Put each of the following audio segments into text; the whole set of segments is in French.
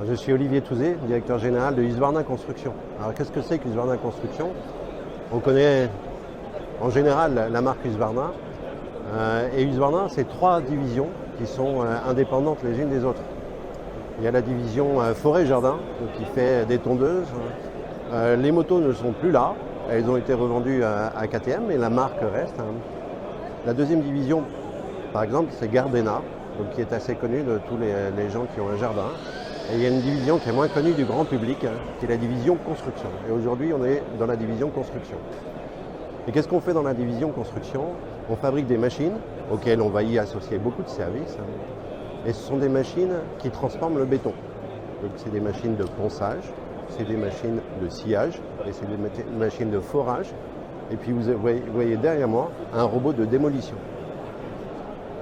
Je suis Olivier Touzé, directeur général de Husqvarna Construction. Alors qu'est-ce que c'est que Husqvarna Construction? On connaît en général la marque Husqvarna. Et Husqvarna, c'est 3 divisions qui sont indépendantes les unes des autres. Il y a la division forêt-jardin qui fait des tondeuses. Les motos ne sont plus là, elles ont été revendues à KTM, mais la marque reste. La deuxième division, par exemple, c'est Gardena, donc qui est assez connue de tous les gens qui ont un jardin. Et il y a une division qui est moins connue du grand public, qui est la division construction. Et aujourd'hui, on est dans la division construction. Et qu'est-ce qu'on fait dans la division construction? On fabrique des machines auxquelles on va y associer beaucoup de services. Et ce sont des machines qui transforment le béton. Donc c'est des machines de ponçage, c'est des machines de sciage et c'est des machines de forage. Et puis vous voyez derrière moi un robot de démolition.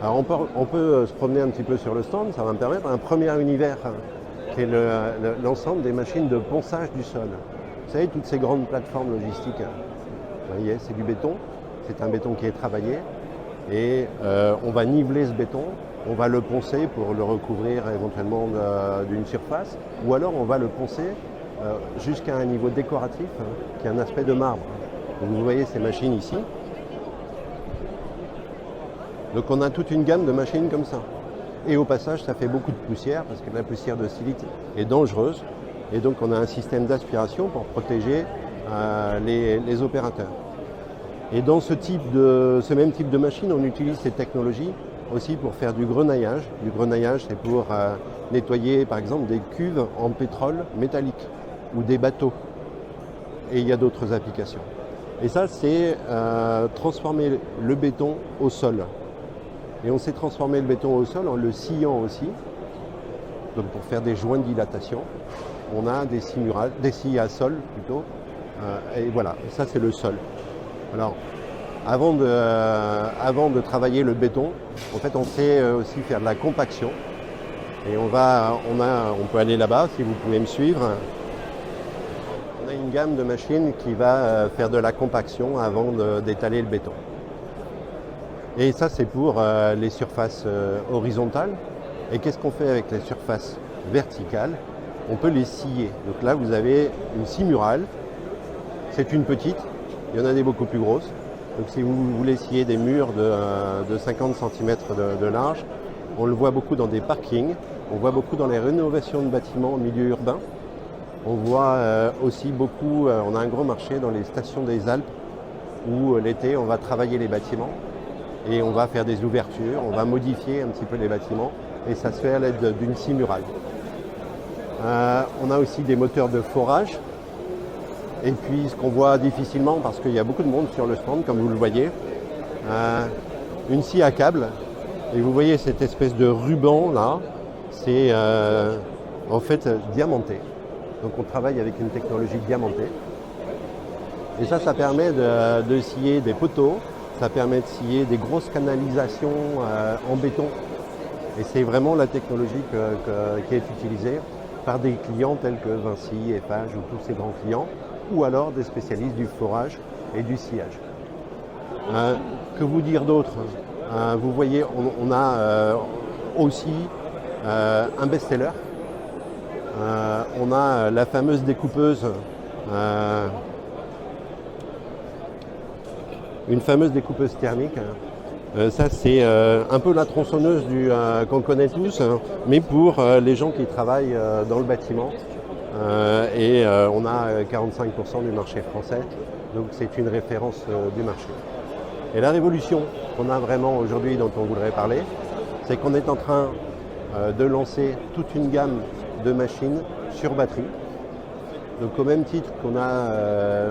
Alors on peut se promener un petit peu sur le stand, ça va me permettre un premier univers qui est l'ensemble des machines de ponçage du sol. Vous savez, toutes ces grandes plateformes logistiques, vous voyez, c'est du béton, c'est un béton qui est travaillé et on va niveler ce béton, on va le poncer pour le recouvrir éventuellement d'une surface ou alors on va le poncer jusqu'à un niveau décoratif qui a un aspect de marbre. Donc vous voyez ces machines ici. Donc on a toute une gamme de machines comme ça. Et au passage, ça fait beaucoup de poussière parce que la poussière de silite est dangereuse. Et donc on a un système d'aspiration pour protéger les opérateurs. Et dans ce même type de machine, on utilise ces technologies aussi pour faire du grenaillage. Du grenaillage, c'est pour nettoyer par exemple des cuves en pétrole métallique ou des bateaux. Et il y a d'autres applications. Et ça, c'est transformer le béton au sol. Et on sait transformer le béton au sol en le sciant aussi. Donc pour faire des joints de dilatation, on a des scies à sol plutôt. Et voilà, ça c'est le sol. Alors, avant de travailler le béton, en fait on sait aussi faire de la compaction. Et on peut aller là-bas si vous pouvez me suivre. On a une gamme de machines qui va faire de la compaction avant d'étaler le béton. Et ça, c'est pour les surfaces horizontales. Et qu'est-ce qu'on fait avec les surfaces verticales? On peut les scier. Donc là, vous avez une scie murale. C'est une petite. Il y en a des beaucoup plus grosses. Donc si vous voulez scier des murs de 50 cm de large, on le voit beaucoup dans des parkings. On voit beaucoup dans les rénovations de bâtiments en milieu urbain. On voit aussi beaucoup, on a un gros marché dans les stations des Alpes où l'été, on va travailler les bâtiments. Et on va faire des ouvertures, on va modifier un petit peu les bâtiments et ça se fait à l'aide d'une scie murale. On a aussi des moteurs de forage et puis ce qu'on voit difficilement parce qu'il y a beaucoup de monde sur le stand comme vous le voyez, une scie à câble et vous voyez cette espèce de ruban là, c'est en fait diamanté. Donc on travaille avec une technologie diamantée et ça permet de scier des poteaux. Ça permet de scier des grosses canalisations en béton. Et c'est vraiment la technologie qui est utilisée par des clients tels que Vinci, Eiffage ou tous ces grands clients, ou alors des spécialistes du forage et du sciage. Que vous dire d'autre? Vous voyez, on a aussi un best-seller. On a la fameuse découpeuse. Une fameuse découpeuse thermique. Ça, c'est un peu la tronçonneuse qu'on connaît tous, mais pour les gens qui travaillent dans le bâtiment. Et on a 45% du marché français, donc c'est une référence du marché. Et la révolution qu'on a vraiment aujourd'hui, dont on voudrait parler, c'est qu'on est en train de lancer toute une gamme de machines sur batterie. Donc au même titre qu'on a...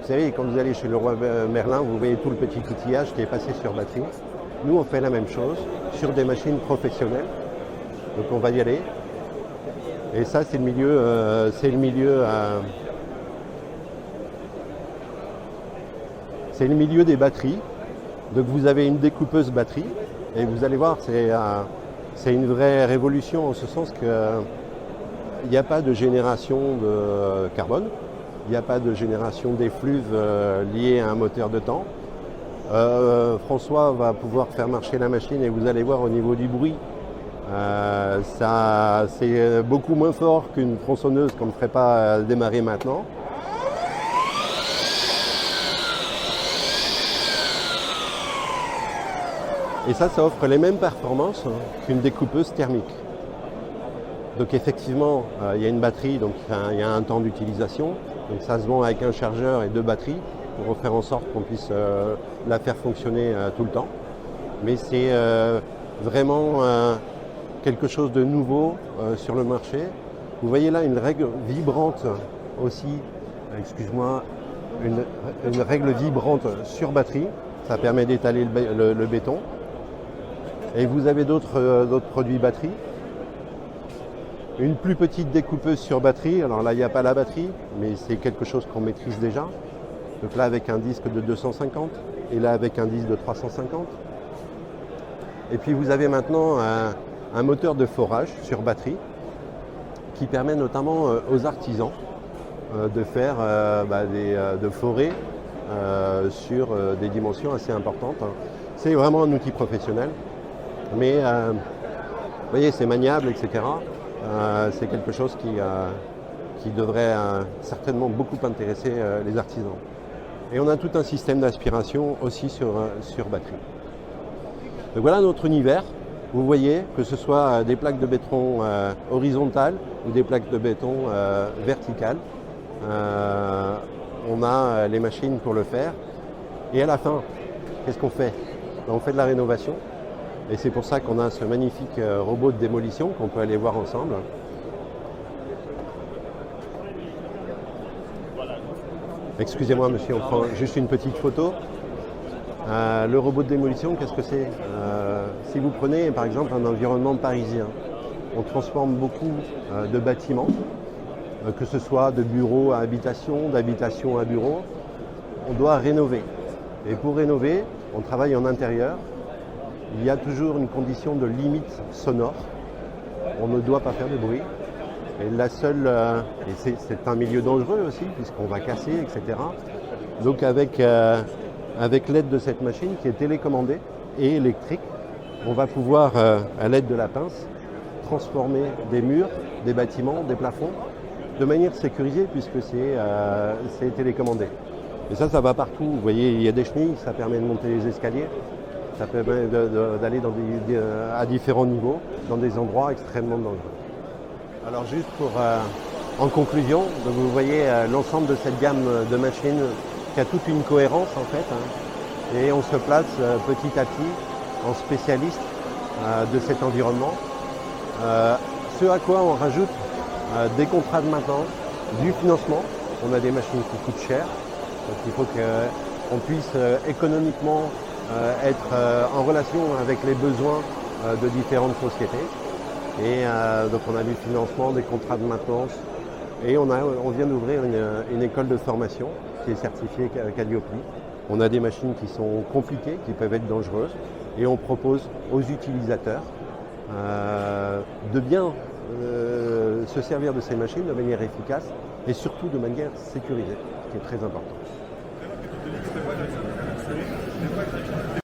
vous savez, quand vous allez chez Leroy Merlin, vous voyez tout le petit outillage qui est passé sur batterie. Nous, on fait la même chose sur des machines professionnelles. Donc on va y aller. Et ça, c'est le milieu des batteries. Donc vous avez une découpeuse batterie. Et vous allez voir, c'est une vraie révolution en ce sens qu'il n'y a pas de génération de carbone. Il n'y a pas de génération d'effluves liés à un moteur de temps. François va pouvoir faire marcher la machine et vous allez voir au niveau du bruit, C'est beaucoup moins fort qu'une tronçonneuse qu'on ne ferait pas démarrer maintenant. Et ça offre les mêmes performances qu'une découpeuse thermique. Donc effectivement, il y a une batterie, donc il y a un temps d'utilisation. Donc ça se vend avec un chargeur et 2 batteries pour faire en sorte qu'on puisse la faire fonctionner tout le temps. Mais c'est vraiment quelque chose de nouveau sur le marché. Vous voyez là une règle vibrante aussi, excuse-moi, une règle vibrante sur batterie. Ça permet d'étaler le béton. Et vous avez d'autres produits batterie. Une plus petite découpeuse sur batterie. Alors là, il n'y a pas la batterie, mais c'est quelque chose qu'on maîtrise déjà. Donc là, avec un disque de 250 et là, avec un disque de 350. Et puis, vous avez maintenant un moteur de forage sur batterie qui permet notamment aux artisans de faire de forer sur des dimensions assez importantes. C'est vraiment un outil professionnel. Mais vous voyez, c'est maniable, etc. C'est quelque chose qui devrait certainement beaucoup intéresser les artisans. Et on a tout un système d'aspiration aussi sur batterie. Donc voilà notre univers. Vous voyez, que ce soit des plaques de béton horizontales ou des plaques de béton verticales, on a les machines pour le faire. Et à la fin, qu'est-ce qu'on fait? On fait de la rénovation. Et c'est pour ça qu'on a ce magnifique robot de démolition qu'on peut aller voir ensemble. Excusez-moi monsieur, on prend juste une petite photo. Le robot de démolition, qu'est-ce que c'est? Si vous prenez par exemple un environnement parisien, on transforme beaucoup de bâtiments, que ce soit de bureau à habitation, d'habitation à bureau. On doit rénover. Et pour rénover, on travaille en intérieur. Il y a toujours une condition de limite sonore. On ne doit pas faire de bruit. Et la seule, et c'est un milieu dangereux aussi, puisqu'on va casser, etc. Donc avec l'aide de cette machine qui est télécommandée et électrique, on va pouvoir, à l'aide de la pince, transformer des murs, des bâtiments, des plafonds, de manière sécurisée, puisque c'est télécommandé. Et ça va partout. Vous voyez, il y a des chenilles, ça permet de monter les escaliers. Ça permet d'aller à différents niveaux, dans des endroits extrêmement dangereux. Alors juste en conclusion, donc vous voyez l'ensemble de cette gamme de machines qui a toute une cohérence en fait. Et on se place petit à petit en spécialiste de cet environnement. Ce à quoi on rajoute des contrats de maintenance, du financement. On a des machines qui coûtent cher, donc il faut qu'on puisse économiquement être en relation avec les besoins de différentes sociétés. Et donc on a du financement, des contrats de maintenance et on vient d'ouvrir une école de formation qui est certifiée Calliope. On a des machines qui sont compliquées, qui peuvent être dangereuses et on propose aux utilisateurs de bien se servir de ces machines de manière efficace et surtout de manière sécurisée, ce qui est très important.